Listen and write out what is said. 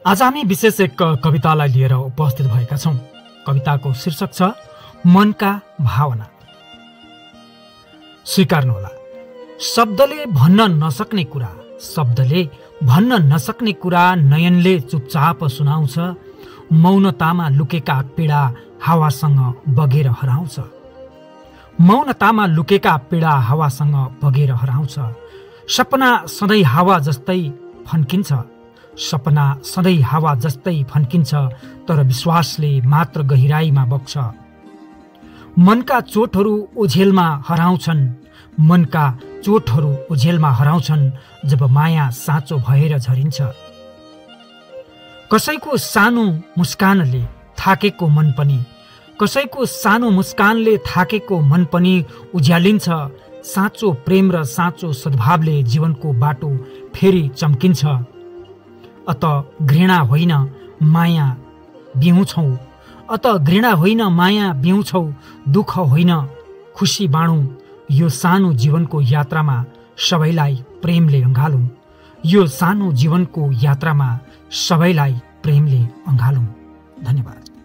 आज हामी विशेष एक कवितालाई लिएर उपस्थित भएका छौं। कविताको शीर्षक छ मनका भावना। स्वीकार्नुहोला, शब्दले भन्न नसक्ने कुरा, शब्दले भन्न नसक्ने कुरा नयनले चुपचाप सुनाउँछ। मौनतामा लुकेका पीडा हावासँग बगेर हराउँछ। मौनतामा लुकेका पीडा हावासँग बगेर हराउँछ। सपना सधैँ हावा जस्तै फन्किन्छ, सपना सधैँ हावा जस्तै फन्किन्छ, तर विश्वासले मात्र गहिराईमा बग्छ। मनका चोटहरू ओझेलमा हराउँछन्, मनका चोटहरू ओझेलमा हराउँछन्, जब माया साँचो भएर झरिन्छ। कसैको सानो मुस्कानले थाकेको मन पनि, कसैको सानो मुस्कानले थाकेको मन पनि उज्यालिन्छ। साँचो प्रेम र साँचो सद्भावले जीवनको बाटो फेरि चम्किन्छ। अत घृणा होइन माया बिउँछौँ, अत घृणा होइन माया बिउँछौँ, दुःख होइन खुसी बाँडौँ। यो सानो जीवनको यात्रामा सबैलाई प्रेमले अँगालौँ। यो सानो जीवनको यात्रामा सबैलाई प्रेमले अँगालौँ। धन्यवाद।